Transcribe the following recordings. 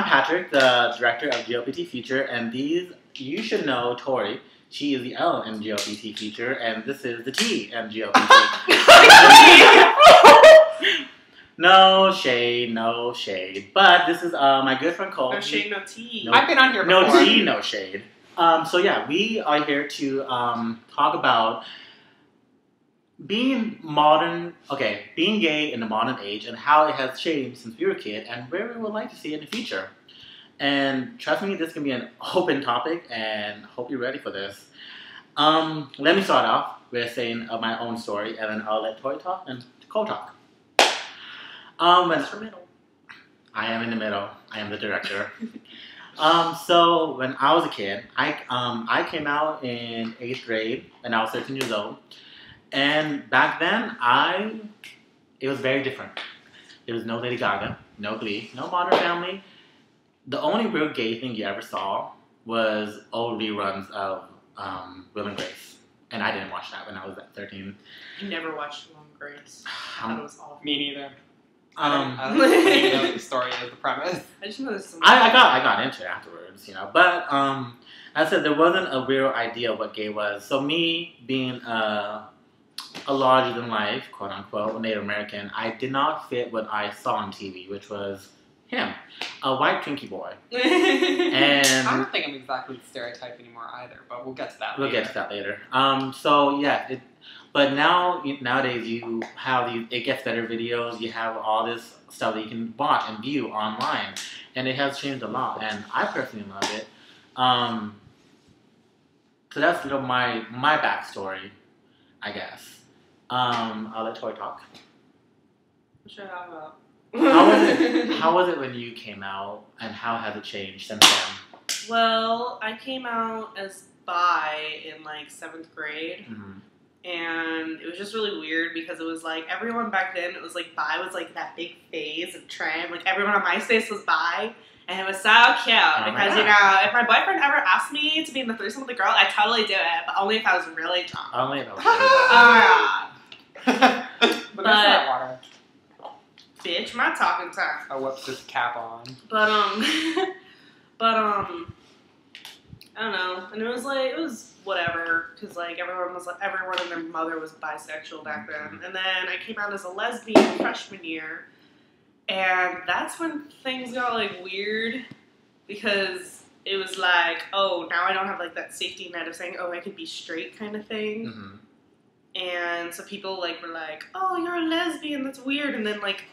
Patrick, the director of GLBTfuture, and you should know Tori. She is the L in GLBTfuture, and this is the T in GLBT. No shade, no shade. But this is my good friend Cole. No shade, no tea. I've been on here before. No tea, no shade. So yeah, we are here to talk about being gay in the modern age and how it has changed since we were a kid and where we would like to see it in the future. And trust me, this can be an open topic and hope you're ready for this. Let me start off with saying my own story and then I'll let Tori talk and Cole talk. That's for middle. I am in the middle. I am the director. So when I was a kid, I came out in 8th grade and I was 13 years old. And back then, it was very different. There was no Lady Gaga, no Glee, no Modern Family. The only real gay thing you ever saw was old reruns of Will and Grace. And I didn't watch that when I was at 13. I never watched Will and Grace. I thought it was awful. Me neither. I don't even know the story of the premise. I just know this. I got into it afterwards, you know. But as I said, there wasn't a real idea of what gay was. So me being a larger than life, quote unquote, Native American, I did not fit what I saw on TV, which was him, a white twinkie boy. And I don't think I'm exactly the stereotype anymore either, but we'll get to that later. We'll get to that later. So yeah, but nowadays you have it gets better videos. You have all this stuff that you can watch and view online, and it has changed a lot. And I personally love it. So that's my backstory, I guess. I'll let Tori talk. What should I talk about? How was it when you came out, and how has it changed since then? Well, I came out as bi in like 7th grade. Mm-hmm. And it was just really weird because it was like everyone back then, it was like bi was like that big phase of trend. Like everyone on MySpace was bi. And it was so cute because, you know, if my boyfriend ever asked me to be in the threesome with a girl, I'd totally do it. But only if I was really drunk. Only if I was really drunk. But that's not water. Bitch, my talking time. Oh, whoops, this cap on. But, I don't know. And it was whatever. Because, like, everyone and their mother was bisexual back then. And then I came out as a lesbian freshman year. And that's when things got, like, weird. Because it was like, oh, now I don't have, like, that safety net of saying, oh, I could be straight kind of thing. Mm-hmm. And so people, like, were like, oh, you're a lesbian, that's weird. And then, like,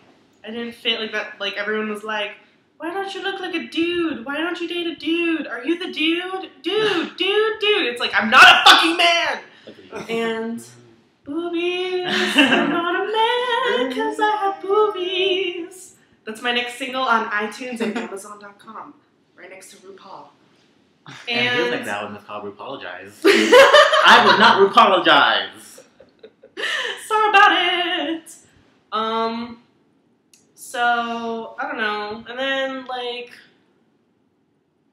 I didn't fit like that. Like, everyone was like, why don't you look like a dude? Why don't you date a dude? Are you the dude? Dude. It's like, I'm not a fucking man! And boobies, I'm not a man because I have boobies. That's my next single on iTunes and Amazon.com. Right next to RuPaul. And feels like that one is called RuPaulgize. I would not RuPaulgize. Sorry about it. So, I don't know. And then, like,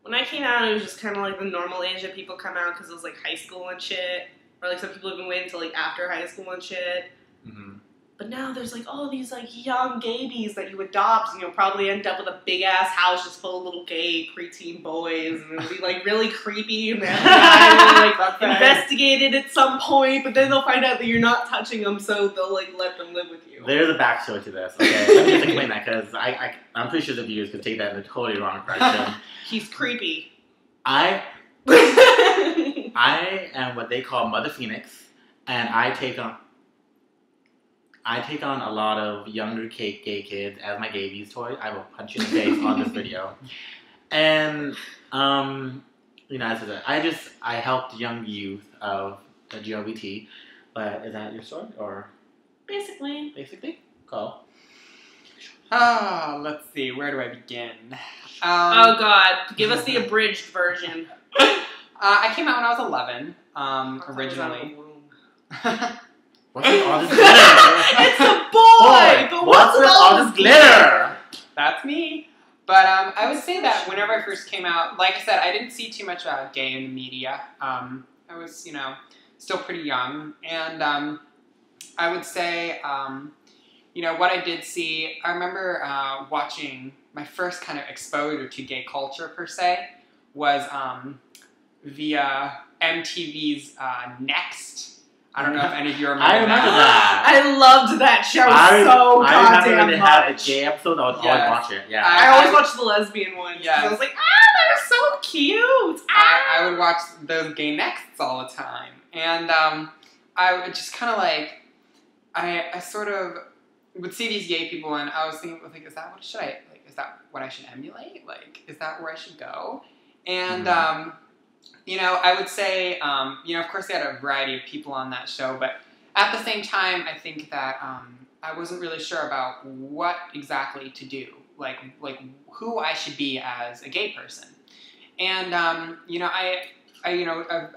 when I came out, it was just kind of like the normal age that people come out because it was, like, high school and shit. Or, like, some people have been waiting until, like, after high school and shit. Mm-hmm. But now there's, like, all these, like, young gabies that you adopt, and you'll probably end up with a big-ass house just full of little gay preteen boys, and it'll be, like, really creepy, and the FBI will, like, investigate it at some point, but then they'll find out that you're not touching them, so they'll, like, let them live with you. There's a backstory to this. Okay, let me just explain that, because I'm pretty sure the viewers could take that in a totally wrong direction. He's creepy. I am what they call Mother Phoenix, and I take on a lot of younger gay kids as my gabies toy. I will punch you in the face on this video. And, you know, as I said, I helped young youth of the GLBT. But is that your story, or? Basically? Cool. Let's see, where do I begin? Oh god, give us the abridged version. I came out when I was 11, originally. What's with all this glitter? It's a boy! But what's with all this glitter? That's me. But I would say that whenever I first came out, like I said, I didn't see too much gay in the media. I was, you know, still pretty young. And I would say, you know, what I did see, I remember watching my first kind of exposure to gay culture per se was via MTV's Next. I don't know if any of you remember I remember that. I loved that show so I goddamn remember they had much. a gay episode. I would always Yes. watch it. Yeah. I always watched the lesbian ones. Yes. I was like, they're so cute. I would watch those gay Nexts all the time. And I would just kind of like, I sort of would see these gay people and I was thinking, like, is that what I should emulate? Like, is that where I should go? And, you know, I would say, you know, of course they had a variety of people on that show, but at the same time, I think that I wasn't really sure about what exactly to do, like who I should be as a gay person. And, you know, I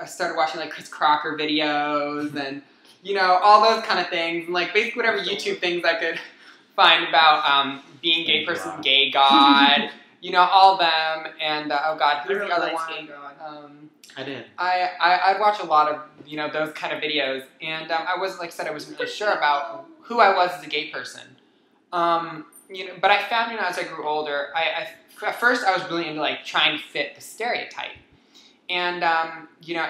started watching, like, Chris Crocker videos and, you know, all those kind of things, and, like, basically whatever YouTube things I could find about being a gay person, Gay God, you know, all of them, and, oh God, who's the other one? I did. I'd watch a lot of, you know, those kind of videos, and I wasn't, like I said, I wasn't really sure about who I was as a gay person. You know, but I found, you know, as I grew older, at first I was really into, like, trying to fit the stereotype. And, you know,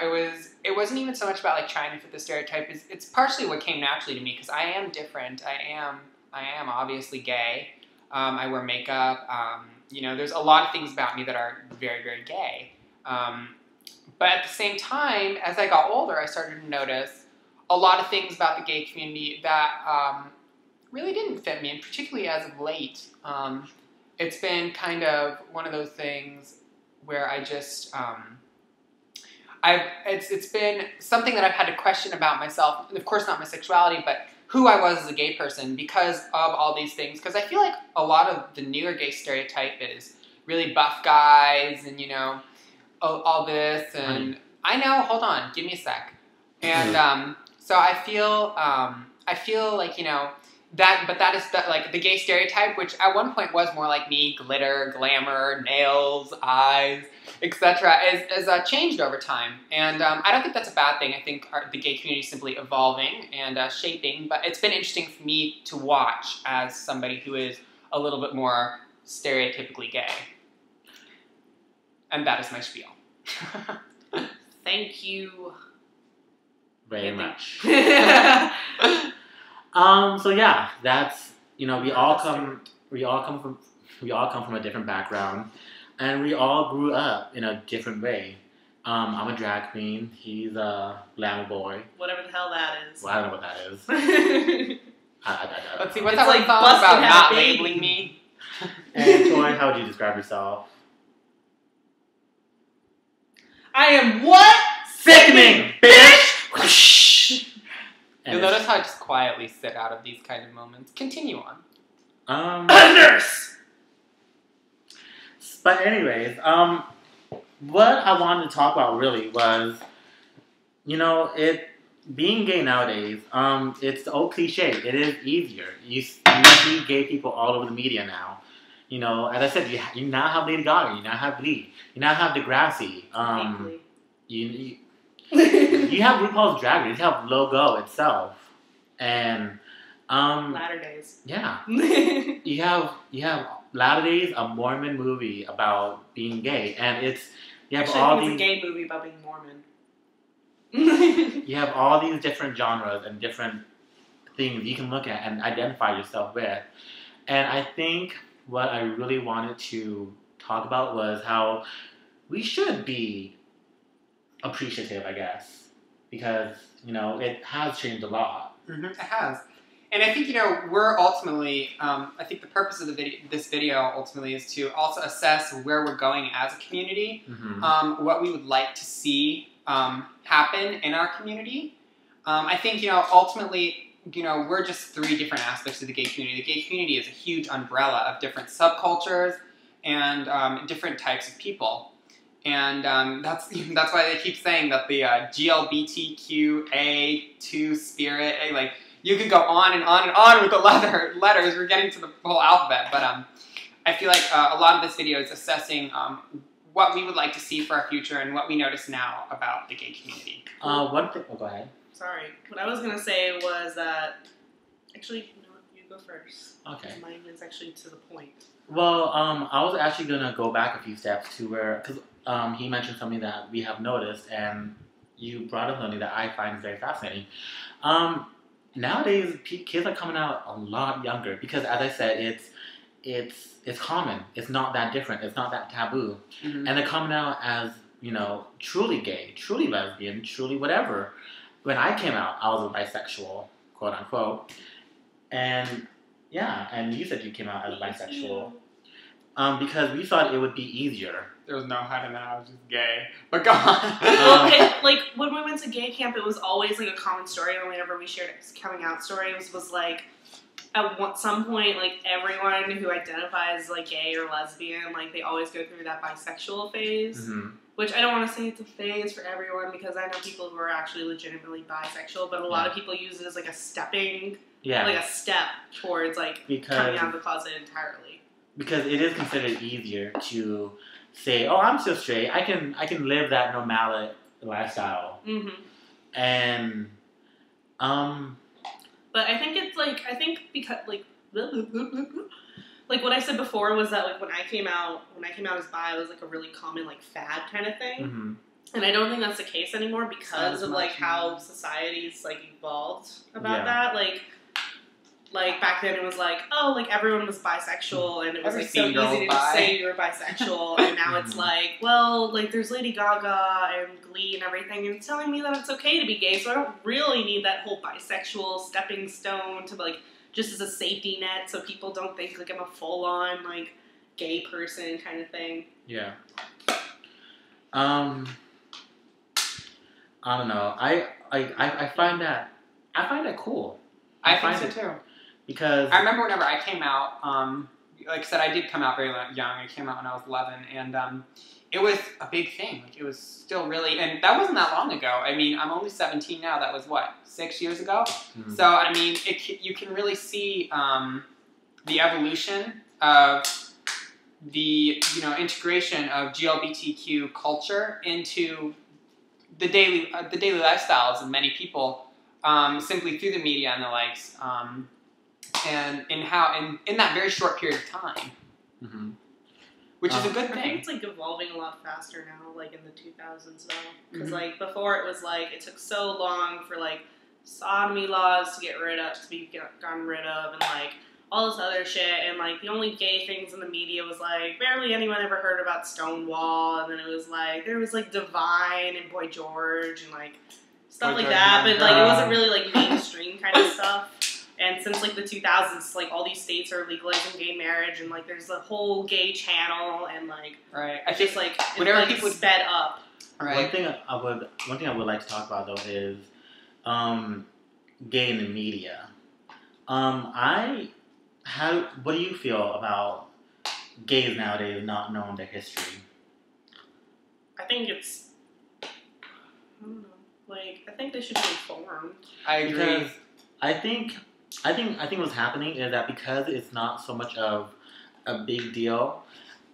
it wasn't even so much about, like, trying to fit the stereotype. It's partially what came naturally to me, because I am different. I am obviously gay. I wear makeup. You know, there's a lot of things about me that are very, very gay. But at the same time, as I got older, I started to notice a lot of things about the gay community that really didn't fit me, and particularly as of late. It's been kind of one of those things where I just, it's been something that I've had to question about myself, and of course not my sexuality, but who I was as a gay person because of all these things. Because I feel like a lot of the newer gay stereotype is really buff guys and, you know, all this, and I know, hold on, give me a sec. And so I feel like, you know, that is like the gay stereotype, which at one point was more like me, glitter, glamour, nails, eyes, etc., is changed over time. And I don't think that's a bad thing. I think the gay community is simply evolving and shaping, but it's been interesting for me to watch as somebody who is a little bit more stereotypically gay. And that is my spiel. Thank you very much. So yeah, that's, you know, we all come from a different background, and we all grew up in a different way. I'm a drag queen. He's a glamour boy. Whatever the hell that is. Well, I don't know what that is. Let's see, what's that one song about not labeling me? And Troy, how would you describe yourself? I am what? Sickening, bitch! You'll notice how I just quietly sit out of these kind of moments. Continue on. A nurse! But anyways, what I wanted to talk about really was, you know, being gay nowadays, it's the old cliche. It is easier. You see gay people all over the media now. You know, as I said, you now have Lady Gaga, you now have Glee, you now have Degrassi. You have RuPaul's Drag Race, you have Logo itself, and Latter Days. Yeah, you have Latter Days, a Mormon movie about being gay, and you have all these a gay movie about being Mormon. You have all these different genres and different things you can look at and identify yourself with, and I think what I really wanted to talk about was how we should be appreciative, I guess, because, you know, it has changed a lot. Mm-hmm, it has. And I think, you know, we're ultimately, I think the purpose of this video ultimately is to also assess where we're going as a community, what we would like to see happen in our community. I think, you know, ultimately, you know, we're just three different aspects of the gay community. The gay community is a huge umbrella of different subcultures and different types of people. And that's why they keep saying that the GLBTQA2 spirit, like, you could go on and on and on with the letters. We're getting to the whole alphabet. But I feel like a lot of this video is assessing what we would like to see for our future and what we notice now about the gay community. One thing. Oh, go ahead. Sorry. What I was going to say was that... Actually, you know what? You go first. Okay. Mine is actually to the point. Well, I was actually gonna go back a few steps to where, because he mentioned something that we have noticed, and you brought up something that I find very fascinating. Nowadays, kids are coming out a lot younger because, as I said, it's common. It's not that different. It's not that taboo, Mm-hmm. and they're coming out as truly gay, truly lesbian, truly whatever. When I came out, I was a bisexual, quote unquote, and yeah, and you said you came out as a bisexual. Because we thought it would be easier. There was no hiding that I was just gay. But go on. Well, like when we went to gay camp, it was always like a common story. And whenever we shared coming out stories, was like at some point, like everyone who identifies like gay or lesbian, like they always go through that bisexual phase. Mm-hmm. Which I don't want to say it's a phase for everyone because I know people who are actually legitimately bisexual, but a lot of people use it as like a stepping, like a step towards like coming out of the closet entirely. Because it is considered easier to say, "Oh, I'm still straight. I can live that nomadic lifestyle." Mm-hmm. And but I think it's because like what I said before was that like when I came out as bi, it was like a really common like fad kind of thing. Mm-hmm. And I don't think that's the case anymore because of like how society's like evolved about that. Like back then it was like, oh, like everyone was bisexual and it was like so easy to just say you were bisexual, and now it's like, well, like there's Lady Gaga and Glee and everything and it's telling me that it's okay to be gay, so I don't really need that whole bisexual stepping stone to like just as a safety net so people don't think like I'm a full on like gay person kind of thing. Yeah. I don't know. I find that cool. I think so too. Because I remember whenever I came out, like I said, I did come out very young. I came out when I was 11, and it was a big thing. Like it was still really, and that wasn't that long ago. I mean, I'm only 17 now. That was what, 6 years ago. Mm-hmm. So I mean, you can really see the evolution of the integration of GLBTQ culture into the daily lifestyles of many people, simply through the media and the likes. And in that very short period of time, mm-hmm. which is a good thing. I think it's like evolving a lot faster now, like in the 2000s though, because like before it was like it took so long for like sodomy laws to be gotten rid of, and like all this other shit, and like the only gay things in the media was like barely anyone ever heard about Stonewall, and then it was like there was like Divine and Boy George and like stuff like that, but like it wasn't really like mainstream kind of stuff. And since like the 2000s, like all these states are legalizing gay marriage, and like there's a whole gay channel, and like I just like whenever people sped up. Right. One thing I would like to talk about though is gay in the media. What do you feel about gays nowadays not knowing their history? I think it's, I don't know. Like I think they should be informed. I agree. Because I think what's happening is that because it's not so much of a big deal,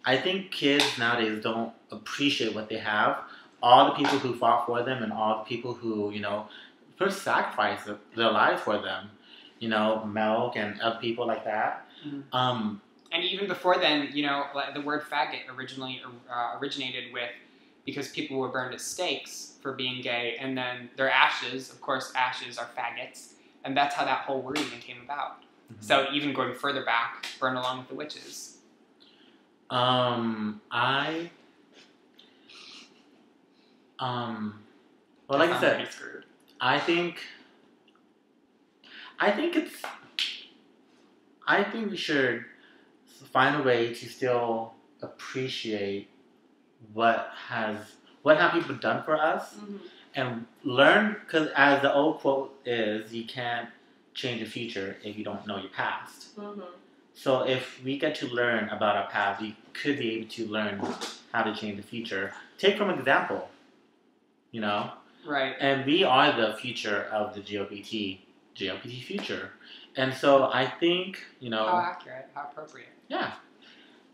I think kids nowadays don't appreciate what they have. All the people who fought for them and all the people who, first sacrificed their lives for them. Milk and other people like that. Mm-hmm. And even before then, like the word faggot originally originated with because people were burned at stakes for being gay, and then their ashes, of course, ashes are faggots. And that's how that whole word even came about. Mm-hmm. So even going further back, burn along with the witches. Well, like I said, I think we should find a way to still appreciate what have people done for us. Mm-hmm. And learn, because as the old quote is, you can't change the future if you don't know your past. Mm-hmm. So if we get to learn about our past, we could be able to learn how to change the future. Take from example, Right. And we are the future of the GLBTfuture. And so I think, How accurate, how appropriate. Yeah.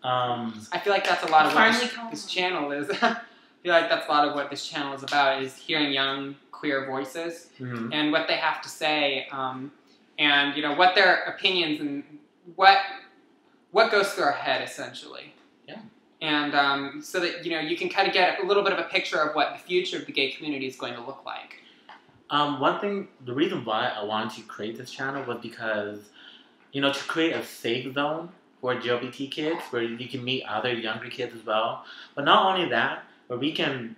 I feel like that's a lot of what this channel is. I feel like that's a lot of what this channel is about, is hearing young queer voices mm-hmm. and what they have to say, and what their opinions and what goes through our head essentially. Yeah. And so that you can kind of get a little bit of a picture of what the future of the gay community is going to look like. The reason why I wanted to create this channel was because, to create a safe zone for GLBT kids where you can meet other younger kids as well. But not only that, where we can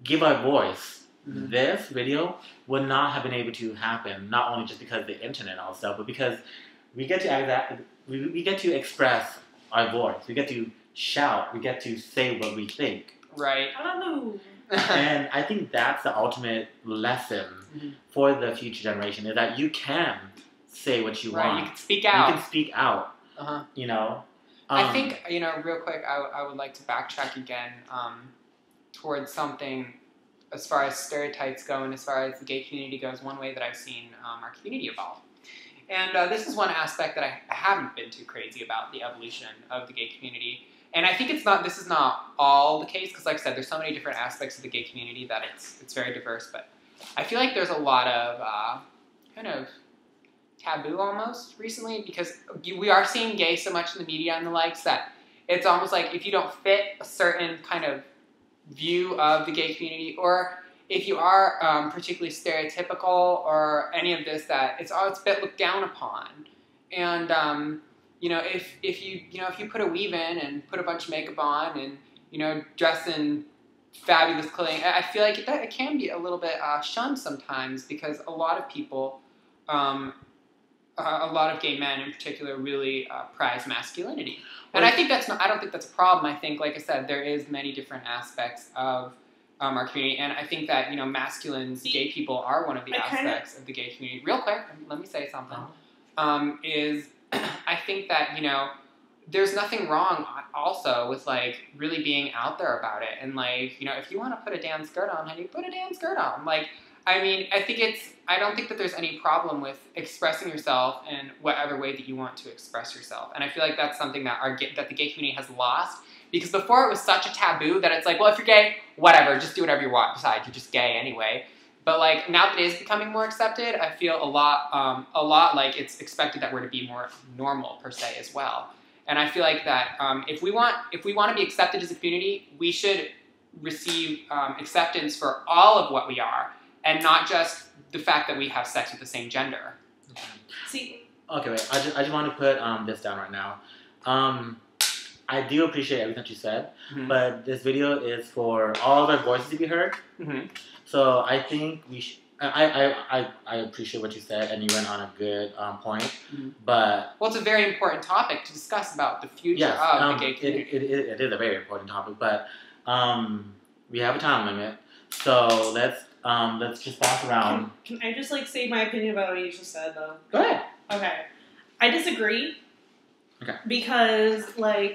give our voice. Mm-hmm. This video would not have been able to happen, not only just because of the internet and all stuff, but because we get to express our voice. We get to shout. We get to say what we think. Right. Hello. And I think that's the ultimate lesson for the future generation, is that you can say what you want. You can speak out. You can speak out. Uh-huh. I think, real quick, I would like to backtrack again towards something as far as stereotypes go and as far as the gay community goes, one way that I've seen our community evolve. And this is one aspect that I haven't been too crazy about, the evolution of the gay community. And I think this is not all the case, because like I said, there's so many different aspects of the gay community that it's very diverse, but I feel like there's a lot of kind of taboo almost recently, because we are seeing gay so much in the media and the likes that it's almost like if you don't fit a certain kind of view of the gay community, or if you are particularly stereotypical or any of this, that it's a bit looked down upon. And if you put a weave in and put a bunch of makeup on and dress in fabulous clothing, I feel like it can be a little bit shunned sometimes, because a lot of people, a lot of gay men in particular, really prize masculinity. And I don't think that's a problem. I think, like I said, there is many different aspects of our community, and I think that masculine gay people are one of the aspects of the gay community. Real quick, let me say something. I think that there's nothing wrong also with really being out there about it, and if you want to put a damn skirt on, honey, put a damn skirt on. I don't think that there's any problem with expressing yourself in whatever way that you want to express yourself. And I feel like that's something that the gay community has lost, because before it was such a taboo that it's like, well, if you're gay, whatever, just do whatever you want. Besides, you're just gay anyway. But now that it is becoming more accepted, I feel a lot like it's expected that we're to be more normal per se as well. And I feel like that if we want to be accepted as a community, we should receive acceptance for all of what we are, and not just the fact that we have sex with the same gender. See. Okay, wait. I just want to put this down right now. I do appreciate everything that you said, but this video is for all of our voices to be heard. So I think we should. I appreciate what you said, and you went on a good point. But it's a very important topic to discuss about the future of the gay community. It is a very important topic, but we have a time limit, so let's just pass around. Can I just say my opinion about what you just said, though? Go ahead. Okay, I disagree. Okay. Because look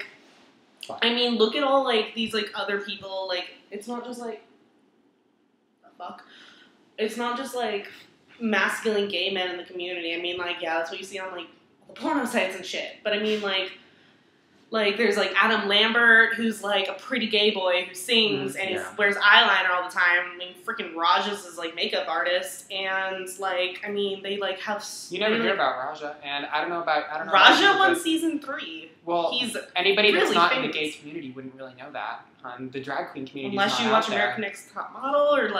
at all these other people. It's not just it's not just masculine gay men in the community. That's what you see on the porno sites and shit. But there's Adam Lambert, who's a pretty gay boy who sings and he wears eyeliner all the time. Freaking Raja's his makeup artist, and they have. You never hear about Raja, and I don't know. Raja won season 3. Well, he's anybody that's really not famous. in the gay community wouldn't really know that. The drag queen community, unless you watch American Next Top Model, or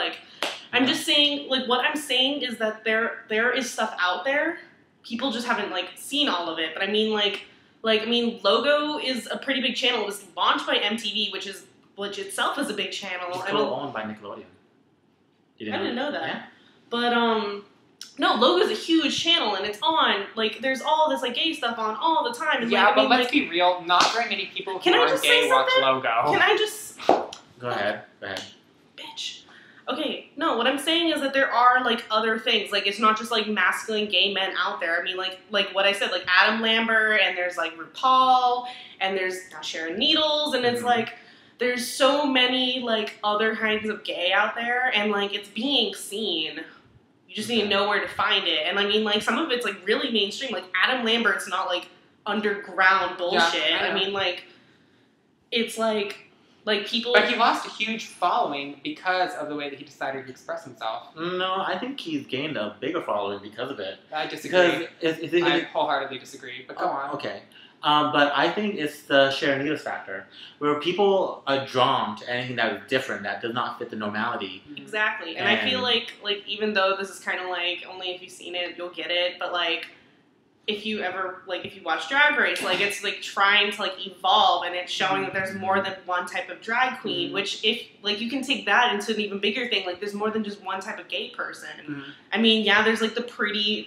I'm just saying, what I'm saying is that there is stuff out there. People just haven't seen all of it. But Logo is a pretty big channel. It was launched by MTV, which itself is a big channel. It's co-owned by Nickelodeon. I didn't know that. Yeah. But no, Logo's a huge channel, and it's on there's all this gay stuff on all the time. And, but let's be real. Not very many people who are gay watch Logo. Can I just go ahead? Bitch. Okay, no, what I'm saying is that there are other things. It's not just masculine gay men out there. Like what I said, Adam Lambert, and there's RuPaul, and there's now Sharon Needles, and it's there's so many other kinds of gay out there, and it's being seen. You just need to know where to find it. And some of it's really mainstream. Adam Lambert's not underground bullshit. Yeah, it's Like, people... But he lost a huge following because of the way that he decided to express himself. No, I think he's gained a bigger following because of it. I disagree. Because I wholeheartedly disagree, but go on. Okay. But I think it's the Sharon factor, where people are drawn to anything that is different, that does not fit the normality. Exactly. And I feel like, even though this is kind of like, only if you've seen it, you'll get it, but, like, if you ever, like, if you watch Drag Race, like, it's, like, trying to, like, evolve, and it's showing that there's more than one type of drag queen, which, if, like, you can take that into an even bigger thing, like, there's more than just one type of gay person. I mean, yeah, there's, like, the pretty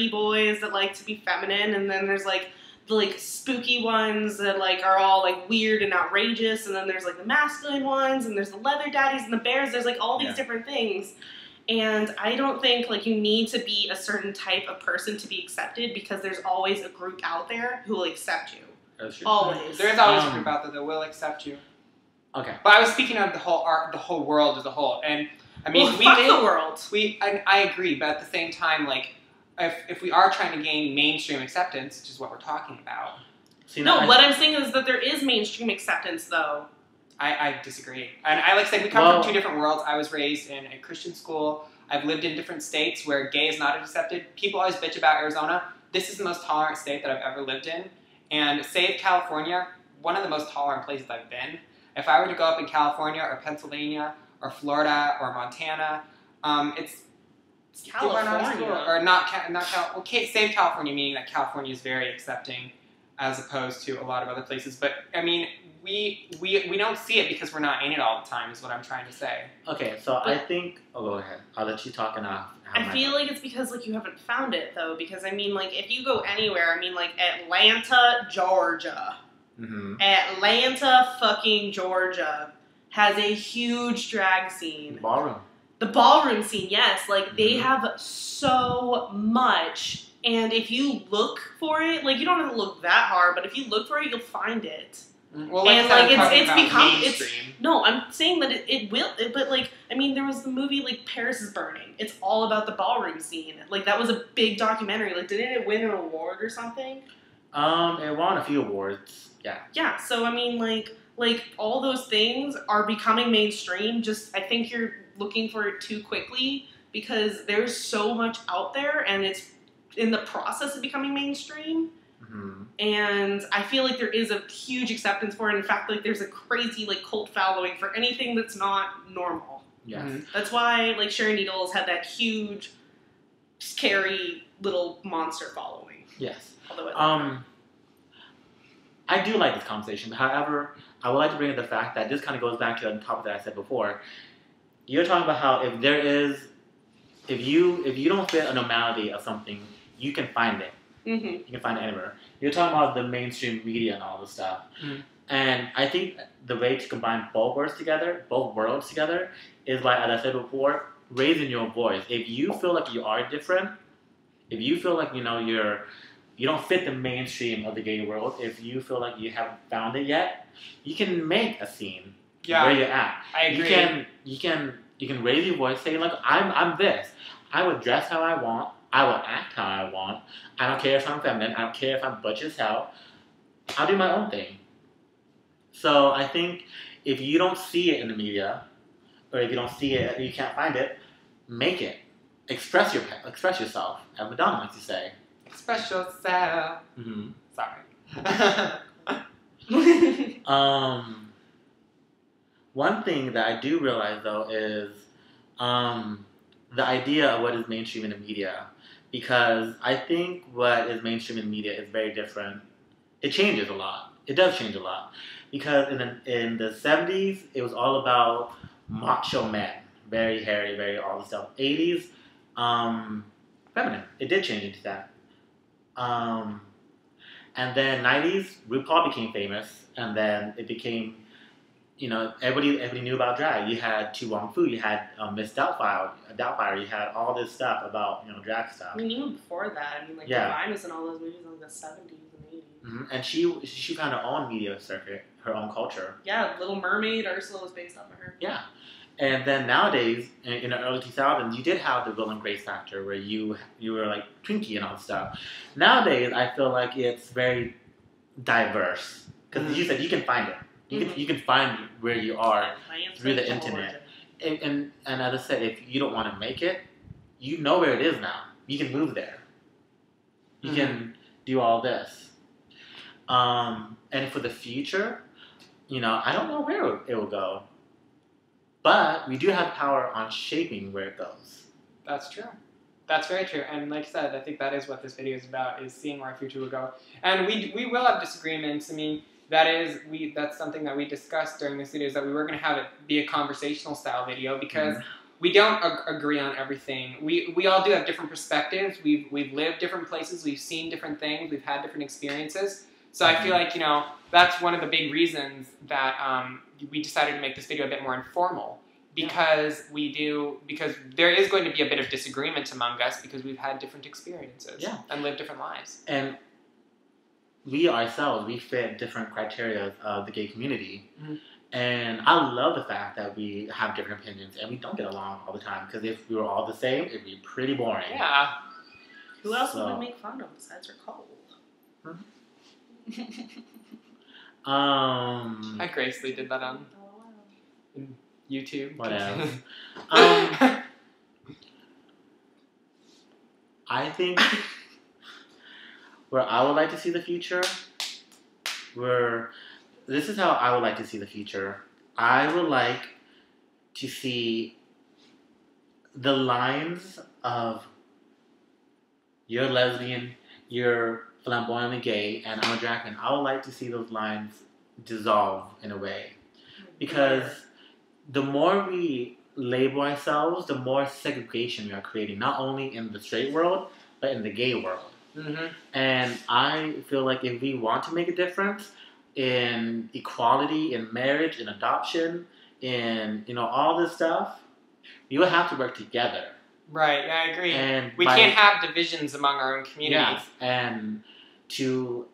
boys that like to be feminine, and then there's, like, the, like, spooky ones that, like, are all, like, weird and outrageous, and then there's, like, the masculine ones, and there's the leather daddies and the bears, there's, like, all these different things. And I don't think, like, you need to be a certain type of person to be accepted, because there's always a group out there who will accept you. That's true. Always. There is always a group out there that will accept you. Okay. But I was speaking of the whole world as a whole, and I mean, well, fuck the world. I agree, but at the same time, like, if we are trying to gain mainstream acceptance, which is what we're talking about. See, what I'm saying is that there is mainstream acceptance, though. I disagree. And I like said, we come from two different worlds. I was raised in a Christian school. I've lived in different states where gay is not accepted. People always bitch about Arizona. This is the most tolerant state that I've ever lived in. And save California, one of the most tolerant places I've been. If I were to go up in California or Pennsylvania or Florida or Montana, it's California. Or not well, save California, meaning that California is very accepting as opposed to a lot of other places. But, I mean, we don't see it because we're not in it all the time, is what I'm trying to say. Okay, so I think... Oh, go ahead. I'll let you talk and I feel like it's because, like, you haven't found it, though. Because, I mean, like, if you go anywhere, I mean, like, Atlanta, Georgia. Atlanta fucking Georgia has a huge drag scene. Ballroom. The ballroom scene, yes. Like, they have so much. And if you look for it, like, you don't have to look that hard, but if you look for it, you'll find it. Well, and, like, it's become... mainstream. No, I'm saying that it will... but, like, I mean, there was the movie, like, Paris is Burning. It's all about the ballroom scene. Like, that was a big documentary. Like, didn't it win an award or something? It won a few awards. Yeah. Yeah, so, I mean, like, all those things are becoming mainstream. Just, I think you're looking for it too quickly, because there's so much out there, and it's in the process of becoming mainstream. And I feel like there is a huge acceptance for it. In fact, like, there's a crazy, like, cult following for anything that's not normal. Yeah. That's why, like, Sharon Needles had that huge, scary little monster following. Yes. Although I do like this conversation. However, I would like to bring up the fact that this kind of goes back to the topic that I said before. You're talking about how if you don't fit a normality of something, you can find it. You can find it anywhere. You're talking about the mainstream media and all this stuff. And I think the way to combine both worlds together is by, as I said before, raising your voice. If you feel like you are different, if you feel like, you know, you don't fit the mainstream of the gay world, if you feel like you haven't found it yet, you can make a scene where you're at. I agree. You can raise your voice, say, like, I'm this. I would dress how I want. I will act how I want. I don't care if I'm feminine. I don't care if I'm butch as hell. I'll do my own thing. So I think if you don't see it in the media, or if you don't see it, you can't find it, make it. Express yourself, as Madonna likes to say. Express yourself. Sorry. One thing that I do realize, though, is the idea of what is mainstream in the media. Because I think what is mainstream in the media is very different. It changes a lot. It does change a lot. Because in the 70s, it was all about macho men. Very hairy, very all the stuff. 80s, feminine. It did change into that. And then 90s, RuPaul became famous. And then it became, you know, everybody knew about drag. You had Tu Wong Fu, you had Miss Doubtfire, you had all this stuff about, you know, drag stuff. I mean, even before that, I mean, like, Divine was in all those movies in like the 70s and 80s. And she found her own media circuit, her own culture. Yeah, Little Mermaid, Ursula was based off of her. Yeah. And then nowadays, in the early 2000s, you did have the Will and Grace factor where you were like Twinkie and all that stuff. Nowadays, I feel like it's very diverse. Because you said you can find it. You can find where you are through the Ancestral internet. origin. And as I said, if you don't want to make it, you know where it is now. You can move there. You can do all this. And for the future, I don't know where it will go. But we do have power on shaping where it goes. That's true. That's very true. And like I said, I think that is what this video is about, is seeing where our future will go. And we will have disagreements. I mean, that's something that we discussed during this video, is that we were going to have it be a conversational style video, because we don't agree on everything. We all do have different perspectives. We've lived different places. We've seen different things. We've had different experiences. So I feel like, that's one of the big reasons that we decided to make this video a bit more informal. Because there is going to be a bit of disagreement among us, because we've had different experiences and lived different lives. And we ourselves, we fit different criteria of the gay community. And I love the fact that we have different opinions and we don't get along all the time, because if we were all the same, it'd be pretty boring. Yeah. Who else would we make fun of besides Cole? I gracefully did that on YouTube. Whatever. I think where I would like to see the future, this is how I would like to see the future. I would like to see the lines of you're lesbian, you're flamboyantly gay, and I'm a drag queen. I would like to see those lines dissolve in a way. Because the more we label ourselves, the more segregation we are creating, not only in the straight world, but in the gay world. And I feel like if we want to make a difference in equality, in marriage, in adoption, in all this stuff, we will have to work together. Right, yeah, I agree. And we can't have divisions among our own communities. And to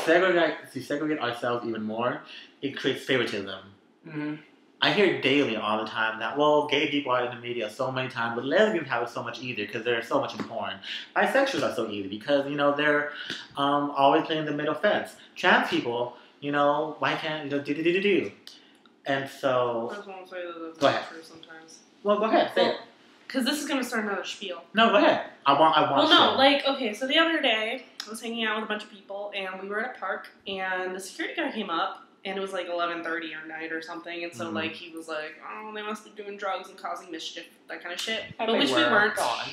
segregate ourselves even more, it creates favoritism. I hear daily all the time that, well, gay people are in the media so many times, but lesbians have it so much easier because they're so much in porn. Bisexuals are so easy because, they're always playing the middle fence. Trans people, why can't, do. And so... I just want to say that go that's ahead. true sometimes. Well, go ahead, say it. Because this is going to start another spiel. No, go ahead. I want okay, so the other day, I was hanging out with a bunch of people, and we were at a park, and the security guy came up, and it was like 11:30 or night or something, and so he was like, oh, they must be doing drugs and causing mischief, that kind of shit. But which we weren't. Go on.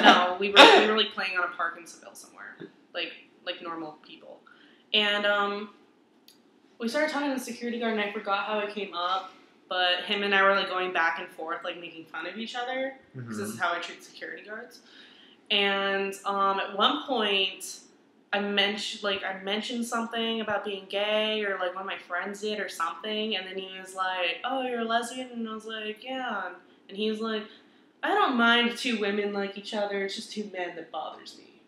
No, we were like playing on a park in Seville somewhere, like normal people. And we started talking to the security guard, and I forgot how it came up, but him and I were like going back and forth, like making fun of each other, because this is how I treat security guards. And at one point, I mentioned something about being gay, or like one of my friends did or something, and then he was like, oh, you're a lesbian? And I was like, yeah. And he was like, I don't mind two women like each other, it's just two men that bothers me.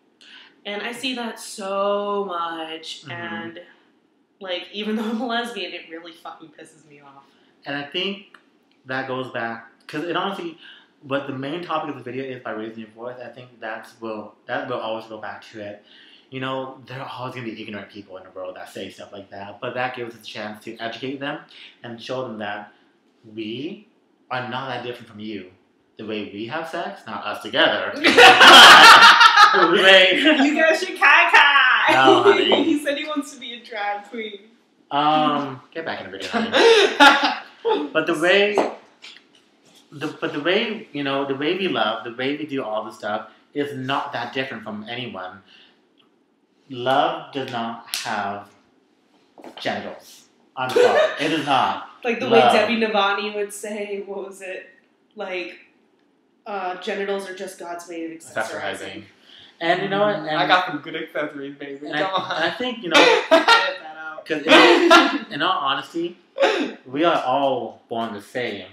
And I see that so much, and like, even though I'm a lesbian, it really fucking pisses me off. And I think that goes back, because it honestly, what the main topic of the video is by raising your voice, I think that will always go back to it. There are always going to be ignorant people in the world that say stuff like that, but that gives us a chance to educate them and show them that we are not that different from you. The way we have sex, not us together. You guys should kai-kai! No, honey. He said he wants to be a drag queen. Get back in the video, honey. But the way we love, the way we do all this stuff is not that different from anyone. Love does not have genitals. I'm sorry, it is not. Like the way Debbie Navani would say, what was it? Like, genitals are just God's way of accessorizing. And you know what? And I got some good accessories, baby. And I think, edit that out. Because in all honesty, we are all born the same.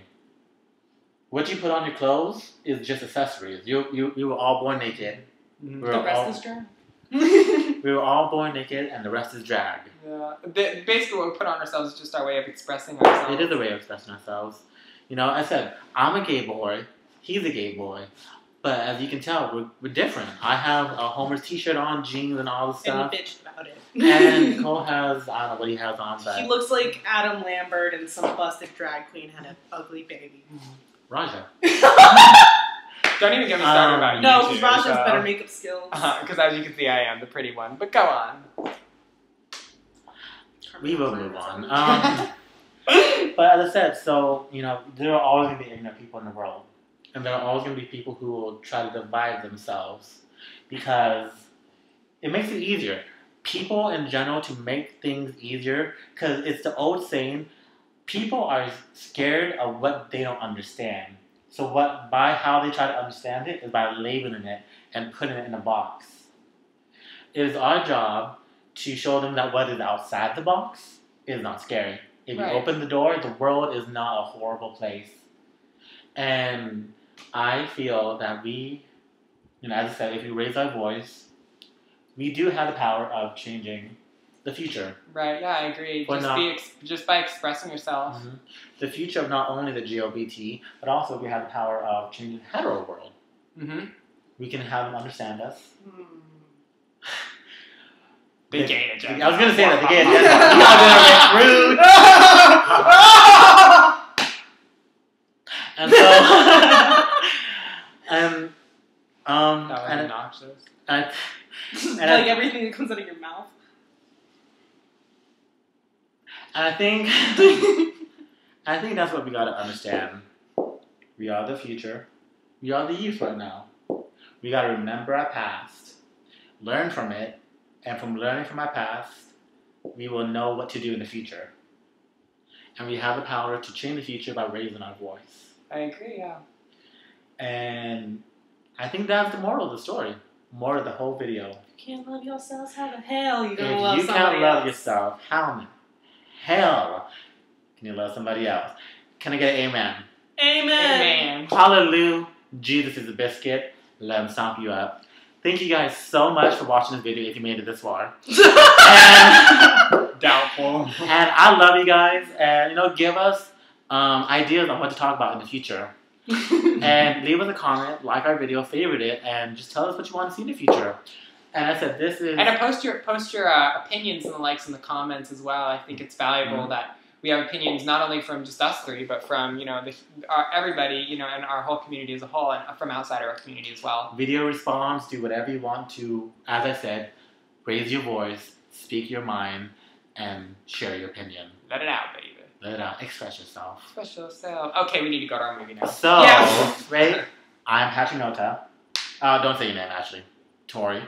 What you put on your clothes is just accessories. You were all born naked. The rest is drag. We were all born naked, and the rest is drag. Yeah. Basically, what we put on ourselves is just our way of expressing ourselves. It is a way of expressing ourselves. I said, I'm a gay boy. He's a gay boy. But as you can tell, we're different. I have a Homer's t-shirt on, jeans, and all the stuff. And he bitched about it. And Cole has, I don't know what he has on, but... He looks like Adam Lambert and some busted drag queen had an ugly baby. Raja. Don't even get me started about you. No, because Raja has better makeup skills. Because as you can see, I am the pretty one. But go on. We will move on. But as I said, so, you know, there are always going to be ignorant people in the world. And there are always going to be people who will try to divide themselves. Because it makes it easier. People in general, to make things easier, because it's the old saying, people are scared of what they don't understand. So by how they try to understand it is by labeling it and putting it in a box. It is our job to show them that what is outside the box is not scary. If you open the door, the world is not a horrible place. And I feel that we, you know, as I said, if we raise our voice, we do have the power of changing the future. Right, yeah, I agree. Just by expressing yourself. Mm-hmm. The future of not only the GLBT, but also we have the power of changing the hetero world. Mm-hmm. We can have them understand us. The gay agenda. I was going to say that, the gay agenda. And so, that was obnoxious. Like everything that comes out of your mouth. And I think that's what we gotta understand. We are the future. We are the youth right now. We gotta remember our past, learn from it, and from learning from our past, we will know what to do in the future. And we have the power to change the future by raising our voice. I agree, yeah. And I think that's the moral of the story. Moral of the whole video. If you can't love yourselves, how the hell you gonna if love you somebody can't love else? yourself, how in the hell can you love somebody else? Can I get an amen? Amen. Hallelujah. Jesus is a biscuit. Let him stomp you up. Thank you guys so much for watching this video if you made it this far. Doubtful. And I love you guys. And, you know, give us ideas on what to talk about in the future. And leave us a comment, like our video, favorite it, and just tell us what you want to see in the future. And I said this is... And post your opinions and the likes in the comments as well. I think it's valuable that we have opinions not only from just us three, but from, you know, everybody, you know, and our whole community as a whole, and from outside our community as well. Video response, do whatever you want to, as I said, raise your voice, speak your mind, and share your opinion. Let it out, baby. Let it out. Express yourself. Express yourself. Okay, we need to go to our movie now. So, right, I'm Hachinota. Don't say your name, actually. Tori.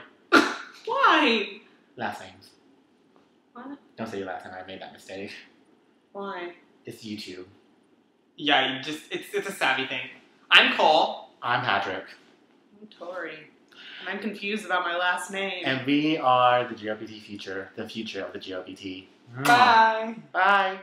Why? Last names. What? Don't say your last name. I made that mistake. Why? It's YouTube. Yeah, it's a savvy thing. I'm Cole. I'm Patrick. I'm Tori. And I'm confused about my last name. And we are the GLBT Future, the future of the GLBT. Bye. Bye.